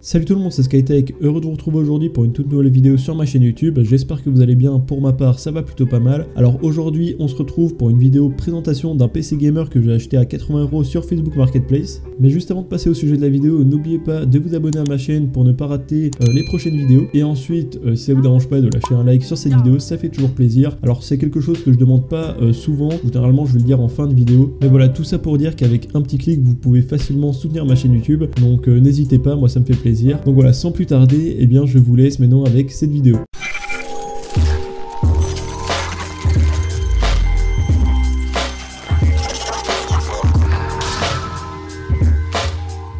Salut tout le monde, c'est Skytech, heureux de vous retrouver aujourd'hui pour une toute nouvelle vidéo sur ma chaîne YouTube. J'espère que vous allez bien, pour ma part ça va plutôt pas mal. Alors aujourd'hui on se retrouve pour une vidéo présentation d'un PC gamer que j'ai acheté à 80€ sur Facebook Marketplace. Mais juste avant de passer au sujet de la vidéo, n'oubliez pas de vous abonner à ma chaîne pour ne pas rater les prochaines vidéos. Et ensuite, si ça vous dérange pas, de lâcher un like sur cette vidéo, ça fait toujours plaisir. Alors c'est quelque chose que je demande pas souvent, généralement je vais le dire en fin de vidéo. Mais voilà, tout ça pour dire qu'avec un petit clic vous pouvez facilement soutenir ma chaîne YouTube. Donc n'hésitez pas, moi ça me fait plaisir. Donc voilà, sans plus tarder, eh bien je vous laisse maintenant avec cette vidéo.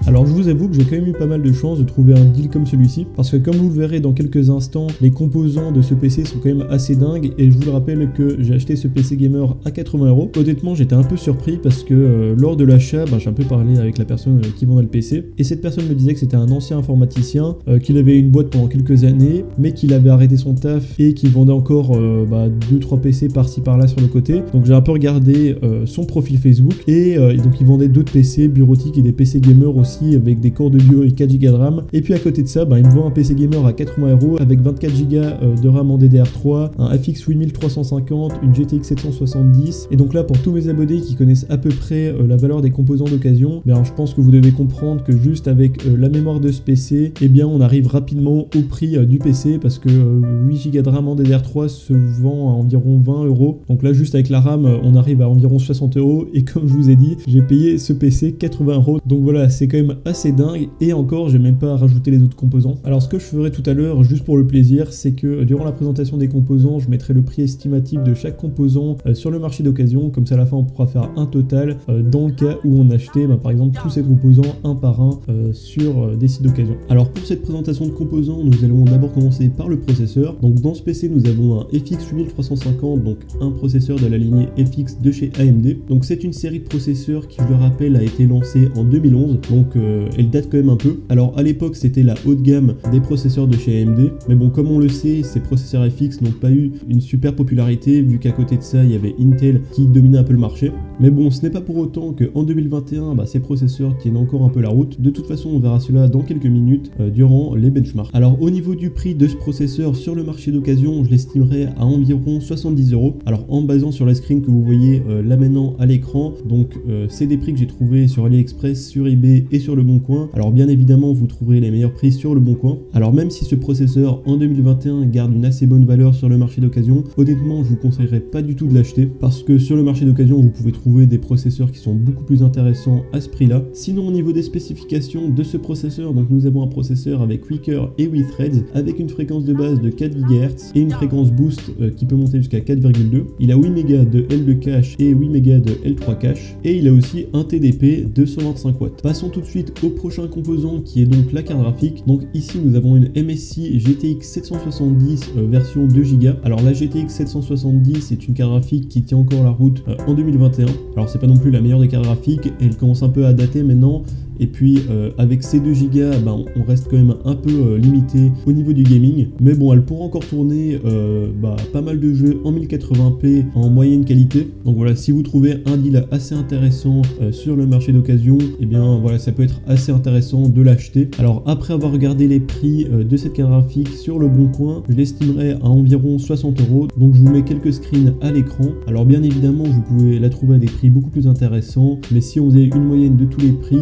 Alors je vous avoue que j'ai quand même eu pas mal de chance de trouver un deal comme celui-ci, parce que comme vous le verrez dans quelques instants, les composants de ce PC sont quand même assez dingues, et je vous le rappelle que j'ai acheté ce PC gamer à 80€. Honnêtement j'étais un peu surpris parce que lors de l'achat, j'ai un peu parlé avec la personne qui vendait le PC, et cette personne me disait que c'était un ancien informaticien, qu'il avait une boîte pendant quelques années, mais qu'il avait arrêté son taf et qu'il vendait encore 2-3 PC par-ci par-là sur le côté. Donc j'ai un peu regardé son profil Facebook, et donc il vendait d'autres PC bureautiques et des PC gamer aussi, avec des corps de duo et 4Go de RAM. Et puis à côté de ça, il me vend un PC gamer à 80€ avec 24Go de RAM en DDR3, un FX 8350, une GTX 770. Et donc là, pour tous mes abonnés qui connaissent à peu près la valeur des composants d'occasion, je pense que vous devez comprendre que juste avec la mémoire de ce PC, on arrive rapidement au prix du PC, parce que 8Go de RAM en DDR3 se vend à environ 20€. Donc là, juste avec la RAM, on arrive à environ 60€. Et comme je vous ai dit, j'ai payé ce PC 80€. Donc voilà, c'est quand même assez dingue, et encore j'ai même pas rajouté les autres composants. Alors ce que je ferai tout à l'heure juste pour le plaisir, c'est que durant la présentation des composants, je mettrai le prix estimatif de chaque composant sur le marché d'occasion. Comme ça à la fin on pourra faire un total dans le cas où on achetait par exemple tous ces composants un par un sur des sites d'occasion. Alors pour cette présentation de composants, nous allons d'abord commencer par le processeur. Donc dans ce PC nous avons un FX 8350, donc un processeur de la lignée FX de chez AMD. Donc c'est une série de processeurs qui, je le rappelle, a été lancée en 2011, donc elle date quand même un peu. Alors à l'époque c'était la haute gamme des processeurs de chez AMD, mais bon, comme on le sait, ces processeurs FX n'ont pas eu une super popularité, vu qu'à côté de ça il y avait Intel qui dominait un peu le marché. Mais bon, ce n'est pas pour autant qu'en 2021 ces processeurs tiennent encore un peu la route. De toute façon on verra cela dans quelques minutes durant les benchmarks. Alors au niveau du prix de ce processeur sur le marché d'occasion, je l'estimerai à environ 70€. Alors en basant sur la screen que vous voyez là maintenant à l'écran, donc c'est des prix que j'ai trouvé sur AliExpress, sur eBay et sur Le Bon Coin. Alors bien évidemment vous trouverez les meilleurs prix sur Le Bon Coin. Alors même si ce processeur en 2021 garde une assez bonne valeur sur le marché d'occasion, honnêtement je vous conseillerais pas du tout de l'acheter, parce que sur le marché d'occasion vous pouvez trouver des processeurs qui sont beaucoup plus intéressants à ce prix là. Sinon au niveau des spécifications de ce processeur, donc nous avons un processeur avec 8 cœurs et 8 threads, avec une fréquence de base de 4 GHz et une fréquence boost qui peut monter jusqu'à 4,2. Il a 8 Mb de L de cache et 8 Mb de L3 cache, et il a aussi un TDP de 125 watts. Passons tout de suite au prochain composant, qui est donc la carte graphique. Donc ici nous avons une MSI GTX 770 version 2Go. Alors la GTX 770 est une carte graphique qui tient encore la route en 2021. Alors c'est pas non plus la meilleure des cartes graphiques, elle commence un peu à dater maintenant. Et puis avec ces 2Go, on reste quand même un peu limité au niveau du gaming. Mais bon, elle pourra encore tourner pas mal de jeux en 1080p en moyenne qualité. Donc voilà, si vous trouvez un deal assez intéressant sur le marché d'occasion, voilà, ça peut être assez intéressant de l'acheter. Alors après avoir regardé les prix de cette carte graphique sur Le Bon Coin, je l'estimerai à environ 60€. Donc je vous mets quelques screens à l'écran. Alors bien évidemment, vous pouvez la trouver à des prix beaucoup plus intéressants. Mais si on faisait une moyenne de tous les prix,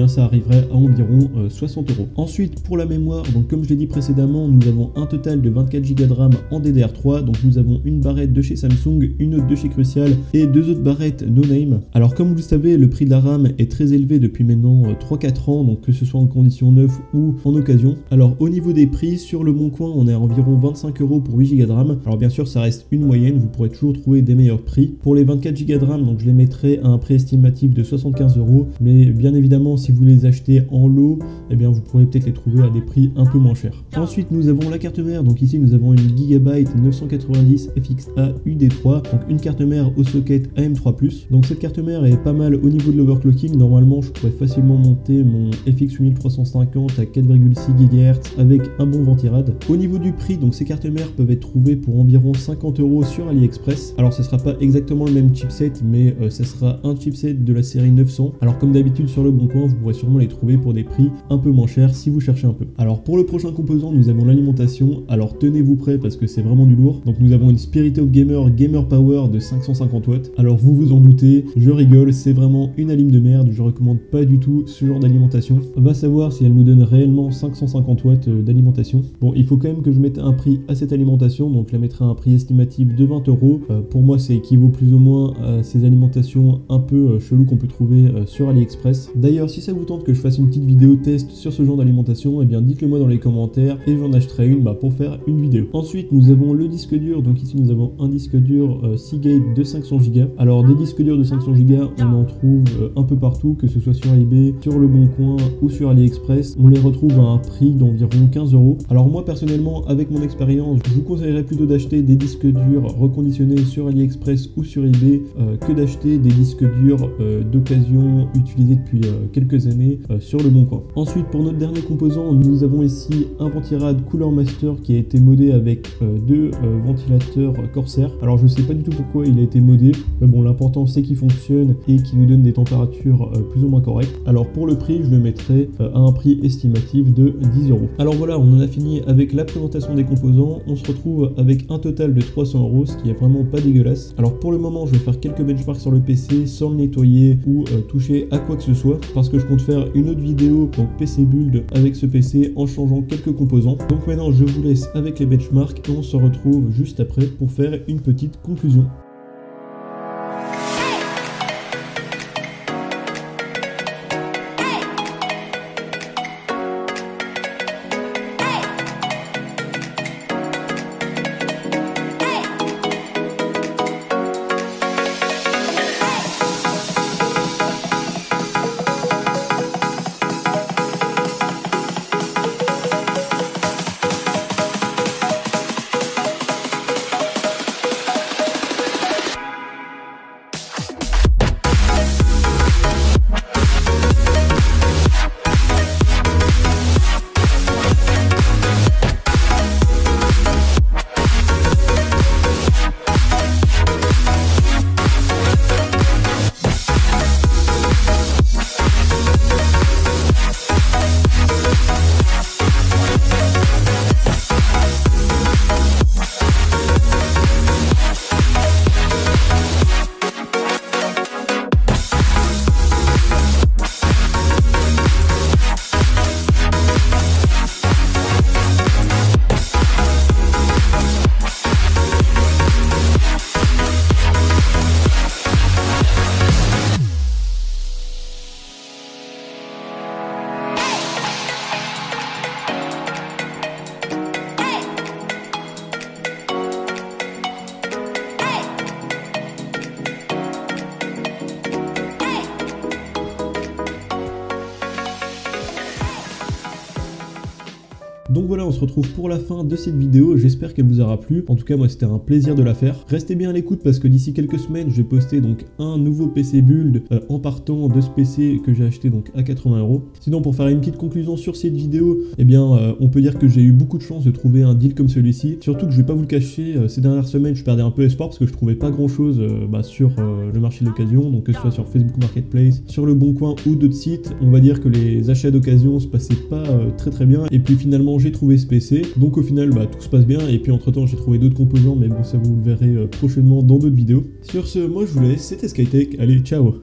ça arriverait à environ 60€. Ensuite pour la mémoire, donc comme je l'ai dit précédemment, nous avons un total de 24Go de RAM en DDR3. Donc nous avons une barrette de chez Samsung, une autre de chez Crucial et deux autres barrettes no name. Alors comme vous le savez, le prix de la RAM est très élevé depuis maintenant 3-4 ans, donc que ce soit en condition neuve ou en occasion. Alors au niveau des prix, sur Le Bon Coin on est à environ 25€ pour 8Go de RAM. Alors bien sûr ça reste une moyenne, vous pourrez toujours trouver des meilleurs prix. Pour les 24Go de RAM, donc je les mettrai à un prix estimatif de 75€, mais bien évidemment si vous les achetez en lot, vous pourrez peut-être les trouver à des prix un peu moins chers. Ensuite nous avons la carte mère. Donc ici nous avons une Gigabyte 990 FXA UD3, donc une carte mère au socket AM3+. Donc cette carte mère est pas mal au niveau de l'overclocking. Normalement je pourrais facilement monter mon FX 8350 à 4,6 GHz avec un bon ventirad. Au niveau du prix, donc ces cartes mères peuvent être trouvées pour environ 50€ sur AliExpress. Alors ce sera pas exactement le même chipset, mais ce sera un chipset de la série 900. Alors comme d'habitude sur Le Bon Coin, vous vous pourrez sûrement les trouver pour des prix un peu moins chers si vous cherchez un peu. Alors pour le prochain composant, nous avons l'alimentation. Alors tenez-vous prêts parce que c'est vraiment du lourd. Donc nous avons une Spirit of Gamer Gamer Power de 550 watts. Alors vous vous en doutez, je rigole, c'est vraiment une alim de merde. Je recommande pas du tout ce genre d'alimentation. Va savoir si elle nous donne réellement 550 watts d'alimentation. Bon, il faut quand même que je mette un prix à cette alimentation. Donc je la mettrai à un prix estimatif de 20 €. Pour moi, ça équivaut plus ou moins à ces alimentations un peu cheloues qu'on peut trouver sur AliExpress. D'ailleurs, si ça vous tente que je fasse une petite vidéo test sur ce genre d'alimentation, eh bien dites-le moi dans les commentaires et j'en achèterai une pour faire une vidéo. Ensuite, nous avons le disque dur. Donc ici, nous avons un disque dur Seagate de 500 Go. Alors des disques durs de 500 Go, on en trouve un peu partout, que ce soit sur eBay, sur Le Bon Coin ou sur AliExpress. On les retrouve à un prix d'environ 15 €. Alors moi personnellement, avec mon expérience, je vous conseillerais plutôt d'acheter des disques durs reconditionnés sur AliExpress ou sur eBay que d'acheter des disques durs d'occasion utilisés depuis quelques années sur Le Bon Coin. Ensuite, pour notre dernier composant, nous avons ici un Ventirad Cooler Master qui a été modé avec deux ventilateurs Corsair. Alors je sais pas du tout pourquoi il a été modé, mais bon, l'important c'est qu'il fonctionne et qu'il nous donne des températures plus ou moins correctes. Alors pour le prix, je le mettrai à un prix estimatif de 10 €. Alors voilà, on en a fini avec la présentation des composants. On se retrouve avec un total de 300 €, ce qui est vraiment pas dégueulasse. Alors pour le moment, je vais faire quelques benchmarks sur le PC sans le nettoyer ou toucher à quoi que ce soit, parce que je compte faire une autre vidéo, donc PC build avec ce PC en changeant quelques composants. Donc maintenant, je vous laisse avec les benchmarks et on se retrouve juste après pour faire une petite conclusion. Donc voilà, on se retrouve pour la fin de cette vidéo, j'espère qu'elle vous aura plu. En tout cas, moi c'était un plaisir de la faire. Restez bien à l'écoute parce que d'ici quelques semaines, je vais poster donc un nouveau PC build en partant de ce PC que j'ai acheté donc à 80 €. Sinon, pour faire une petite conclusion sur cette vidéo, eh bien on peut dire que j'ai eu beaucoup de chance de trouver un deal comme celui-ci. Surtout que je vais pas vous le cacher, ces dernières semaines, je perdais un peu espoir parce que je trouvais pas grand chose sur le marché de l'occasion, donc que ce soit sur Facebook Marketplace, sur Le Bon Coin ou d'autres sites. On va dire que les achats d'occasion se passaient pas très bien. Et puis finalement, j'ai trouvé ce PC, donc au final tout se passe bien, et puis entre temps j'ai trouvé d'autres composants, mais bon, ça vous le verrez prochainement dans d'autres vidéos. Sur ce, moi je vous laisse, c'était Skytech, allez ciao.